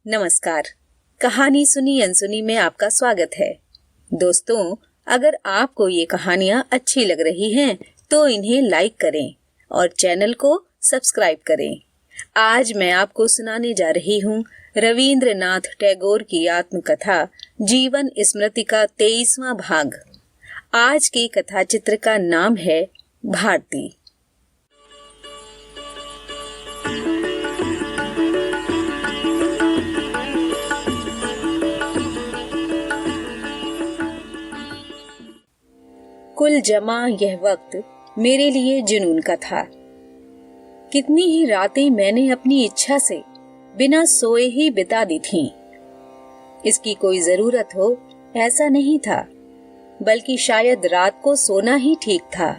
नमस्कार। कहानी सुनी अनसुनी में आपका स्वागत है। दोस्तों, अगर आपको ये कहानियाँ अच्छी लग रही हैं तो इन्हें लाइक करें और चैनल को सब्सक्राइब करें। आज मैं आपको सुनाने जा रही हूँ रवींद्रनाथ टैगोर की आत्मकथा जीवन स्मृति का 23वां भाग। आज के कथा चित्र का नाम है भारती। कुल जमा यह वक्त मेरे लिए जुनून का था। कितनी ही रातें मैंने अपनी इच्छा से बिना सोए ही बिता दी थीं। इसकी कोई जरूरत हो ऐसा नहीं था, बल्कि शायद रात को सोना ही ठीक था।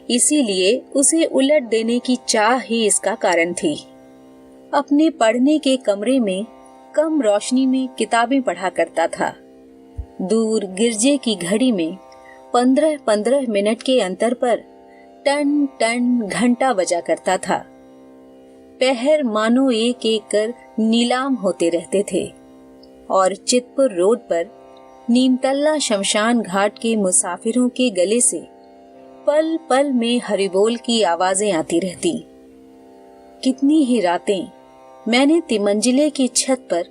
इसीलिए उसे उलट देने की चाह ही इसका कारण थी। अपने पढ़ने के कमरे में कम रोशनी में किताबें पढ़ा करता था। दूर गिरजे की घड़ी में 15-15 मिनट के अंतर पर टन टन घंटा बजा करता था। पहर मानो एक एक कर नीलाम होते रहते थे और चितपुर रोड पर नीमतल्ला शमशान घाट के मुसाफिरों के गले से पल पल में हरिबोल की आवाजें आती रहती। कितनी ही रातें मैंने तिमंजिले की छत पर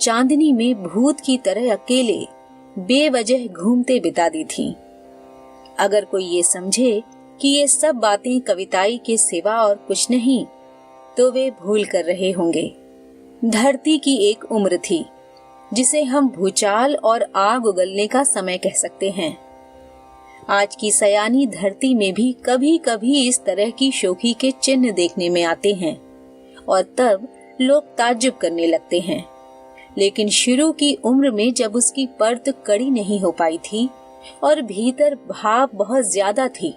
चांदनी में भूत की तरह अकेले बेवजह घूमते बिता दी थी। अगर कोई ये समझे कि ये सब बातें कविताई के सिवा और कुछ नहीं, तो वे भूल कर रहे होंगे। धरती की एक उम्र थी जिसे हम भूचाल और आग उगलने का समय कह सकते हैं। आज की सयानी धरती में भी कभी कभी इस तरह की शोखी के चिन्ह देखने में आते हैं और तब लोग ताज्जुब करने लगते हैं। लेकिन शुरू की उम्र में जब उसकी परत कड़ी नहीं हो पाई थी और भीतर भाव बहुत ज्यादा थी,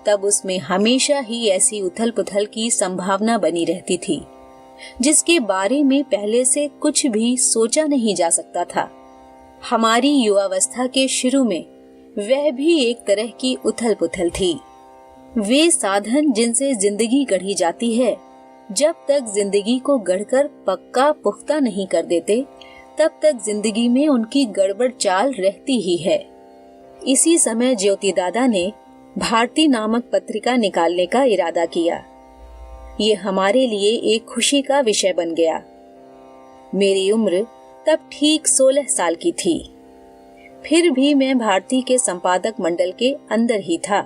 तब उसमें हमेशा ही ऐसी उथल पुथल की संभावना बनी रहती थी जिसके बारे में पहले से कुछ भी सोचा नहीं जा सकता था। हमारी युवावस्था के शुरू में वह भी एक तरह की उथल पुथल थी। वे साधन जिनसे जिंदगी गढ़ी जाती है, जब तक जिंदगी को गढ़कर पक्का पुख्ता नहीं कर देते, तब तक जिंदगी में उनकी गड़बड़ चाल रहती ही है। इसी समय ज्योति दादा ने भारती नामक पत्रिका निकालने का इरादा किया। ये हमारे लिए एक खुशी का विषय बन गया। मेरी उम्र तब ठीक 16 साल की थी। फिर भी मैं भारती के संपादक मंडल के अंदर ही था।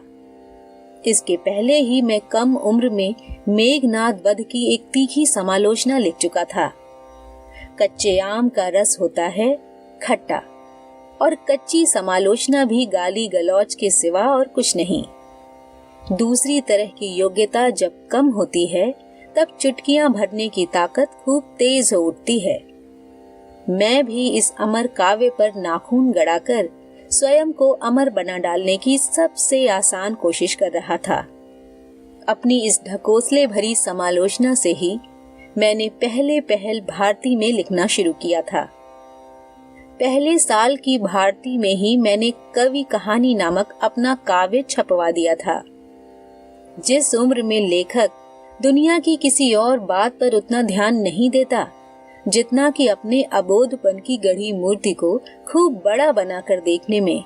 इसके पहले ही मैं कम उम्र में मेघनाद वध की एक तीखी समालोचना लिख चुका था। कच्चे आम का रस होता है खट्टा, और कच्ची समालोचना भी गाली गलौज के सिवा और कुछ नहीं। दूसरी तरह की योग्यता जब कम होती है, तब चुटकियां भरने की ताकत खूब तेज हो उठती है। मैं भी इस अमर काव्य पर नाखून गड़ाकर स्वयं को अमर बना डालने की सबसे आसान कोशिश कर रहा था। अपनी इस ढकोसले भरी समालोचना से ही मैंने पहले पहल भारती में लिखना शुरू किया था। पहले साल की भारती में ही मैंने कवि कहानी नामक अपना काव्य छपवा दिया था। जिस उम्र में लेखक दुनिया की किसी और बात पर उतना ध्यान नहीं देता जितना कि अपने अबोधपन की गढ़ी मूर्ति को खूब बड़ा बनाकर देखने में,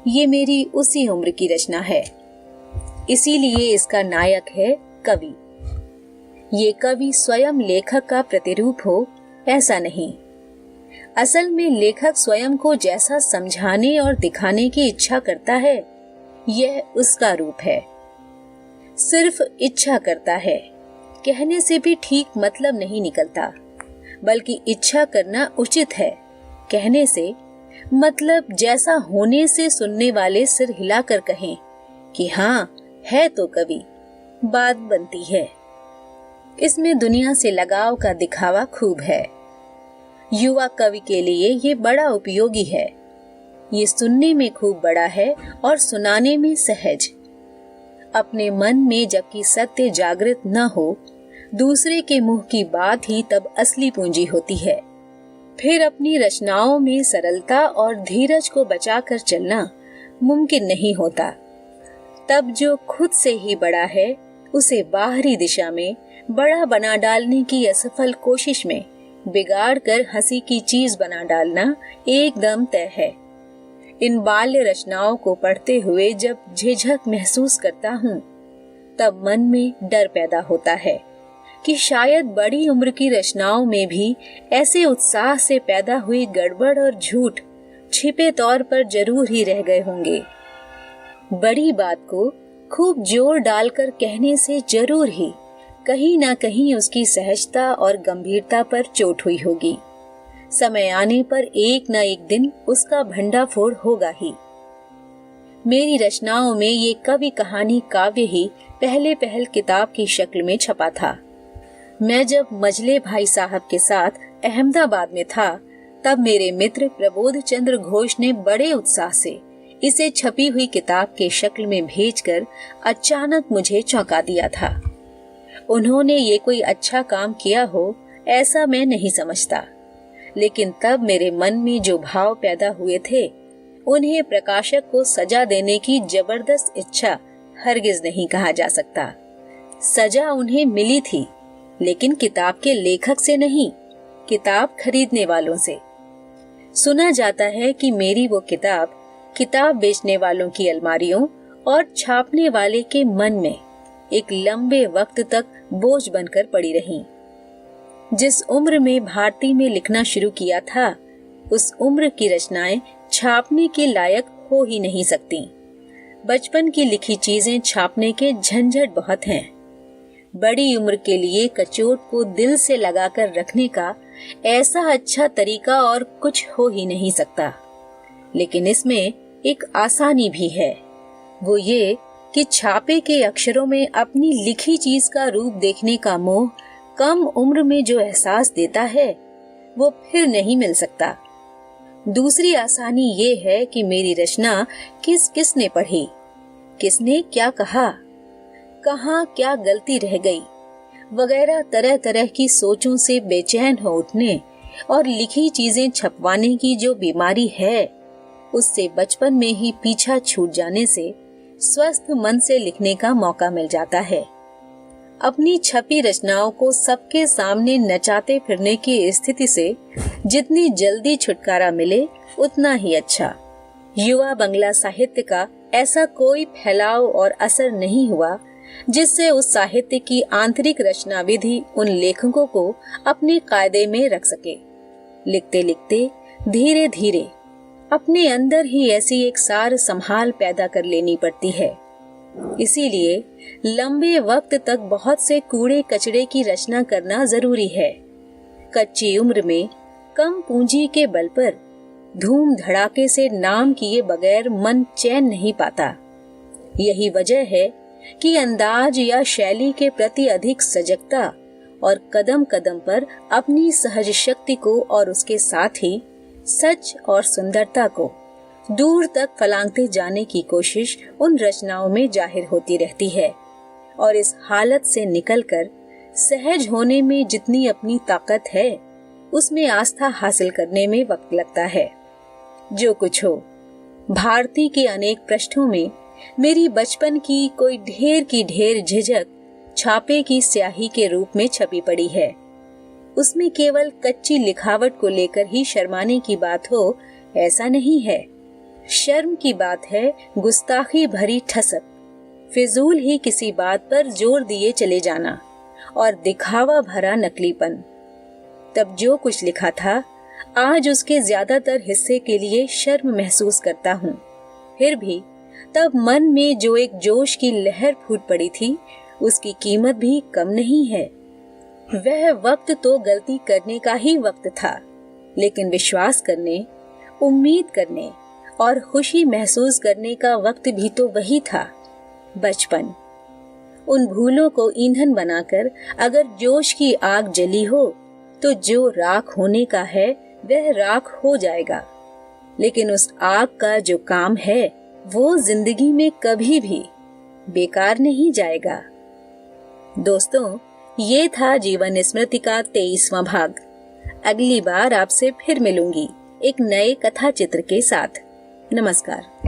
ये मेरी उसी उम्र की रचना है। इसीलिए इसका नायक है कवि। ये कवि स्वयं लेखक का प्रतिरूप हो ऐसा नहीं। असल में लेखक स्वयं को जैसा समझाने और दिखाने की इच्छा करता है, यह उसका रूप है। सिर्फ इच्छा करता है, कहने से भी ठीक मतलब नहीं निकलता, बल्कि इच्छा करना उचित है। कहने से मतलब जैसा होने से सुनने वाले सिर हिलाकर कहें कि हाँ है तो कवि, बात बनती है। इसमें दुनिया से लगाव का दिखावा खूब है। युवा कवि के लिए ये बड़ा उपयोगी है। ये सुनने में खूब बड़ा है और सुनाने में सहज। अपने मन में जबकि सत्य जागृत न हो, दूसरे के मुंह की बात ही तब असली पूंजी होती है। फिर अपनी रचनाओं में सरलता और धीरज को बचाकर चलना मुमकिन नहीं होता। तब जो खुद से ही बड़ा है, उसे बाहरी दिशा में बड़ा बना डालने की असफल कोशिश में बिगाड़ कर हंसी की चीज बना डालना एकदम तय है। इन बाल्य रचनाओं को पढ़ते हुए जब झिझक महसूस करता हूँ, तब मन में डर पैदा होता है कि शायद बड़ी उम्र की रचनाओं में भी ऐसे उत्साह से पैदा हुई गड़बड़ और झूठ छिपे तौर पर जरूर ही रह गए होंगे। बड़ी बात को खूब जोर डालकर कहने से जरूर ही कहीं ना कहीं उसकी सहजता और गंभीरता पर चोट हुई होगी। समय आने पर एक न एक दिन उसका भंडाफोड़ होगा ही। मेरी रचनाओं में ये कवि कहानी काव्य ही पहले पहल किताब की शक्ल में छपा था। मैं जब मजले भाई साहब के साथ अहमदाबाद में था, तब मेरे मित्र प्रबोध चंद्र घोष ने बड़े उत्साह से इसे छपी हुई किताब के शक्ल में भेजकर अचानक मुझे चौंका दिया था। उन्होंने ये कोई अच्छा काम किया हो ऐसा मैं नहीं समझता, लेकिन तब मेरे मन में जो भाव पैदा हुए थे, उन्हें प्रकाशक को सजा देने की जबरदस्त इच्छा हरगिज नहीं कहा जा सकता। सजा उन्हें मिली थी, लेकिन किताब के लेखक से नहीं, किताब खरीदने वालों से। सुना जाता है कि मेरी वो किताब बेचने वालों की अलमारियों और छापने वाले के मन में एक लंबे वक्त तक बोझ बनकर पड़ी रही। जिस उम्र में भारती में लिखना शुरू किया था, उस उम्र की रचनाएं छापने के लायक हो ही नहीं सकती। बचपन की लिखी चीजें छापने के झंझट बहुत हैं। बड़ी उम्र के लिए कचोट को दिल से लगाकर रखने का ऐसा अच्छा तरीका और कुछ हो ही नहीं सकता। लेकिन इसमें एक आसानी भी है, वो ये कि छापे के अक्षरों में अपनी लिखी चीज का रूप देखने का मोह कम उम्र में जो एहसास देता है, वो फिर नहीं मिल सकता। दूसरी आसानी ये है कि मेरी रचना किसने पढ़ी, किसने क्या कहा, कहाँ क्या गलती रह गई वगैरह तरह तरह की सोचों से बेचैन हो उठने और लिखी चीजें छपवाने की जो बीमारी है, उससे बचपन में ही पीछा छूट जाने से स्वस्थ मन से लिखने का मौका मिल जाता है। अपनी छपी रचनाओं को सबके सामने नचाते फिरने की स्थिति से जितनी जल्दी छुटकारा मिले उतना ही अच्छा। युवा बंगला साहित्य का ऐसा कोई फैलाव और असर नहीं हुआ जिससे उस साहित्य की आंतरिक रचना विधि उन लेखकों को अपने कायदे में रख सके। लिखते लिखते धीरे धीरे अपने अंदर ही ऐसी एक सार संभाल पैदा कर लेनी पड़ती है। इसीलिए लंबे वक्त तक बहुत से कूड़े कचड़े की रचना करना जरूरी है। कच्ची उम्र में कम पूंजी के बल पर धूम धड़ाके से नाम किए बगैर मन चैन नहीं पाता। यही वजह है कि अंदाज या शैली के प्रति अधिक सजगता और कदम कदम पर अपनी सहज शक्ति को और उसके साथ ही सच और सुंदरता को दूर तक फलांगते जाने की कोशिश उन रचनाओं में जाहिर होती रहती है। और इस हालत से निकलकर सहज होने में जितनी अपनी ताकत है, उसमें आस्था हासिल करने में वक्त लगता है। जो कुछ हो, भारती के अनेक पृष्ठों में मेरी बचपन की कोई ढेर की ढेर झिझक छापे की स्याही के रूप में छपी पड़ी है। उसमें केवल कच्ची लिखावट को लेकर ही शर्माने की बात हो ऐसा नहीं है। शर्म की बात है गुस्ताखी भरी ठसक, फिजूल ही किसी बात पर जोर दिए चले जाना और दिखावा भरा नकलीपन। तब जो कुछ लिखा था, आज उसके ज्यादातर हिस्से के लिए शर्म महसूस करता हूँ। फिर भी तब मन में जो एक जोश की लहर फूट पड़ी थी, उसकी कीमत भी कम नहीं है। वह वक्त तो गलती करने का ही वक्त था, लेकिन विश्वास करने, उम्मीद करने और खुशी महसूस करने का वक्त भी तो वही था, बचपन। उन भूलों को ईंधन बनाकर अगर जोश की आग जली हो, तो जो राख होने का है वह राख हो जाएगा। लेकिन उस आग का जो काम है, वो जिंदगी में कभी भी बेकार नहीं जाएगा। दोस्तों, ये था जीवन स्मृति का 23वां भाग। अगली बार आपसे फिर मिलूंगी एक नए कथा चित्र के साथ। नमस्कार।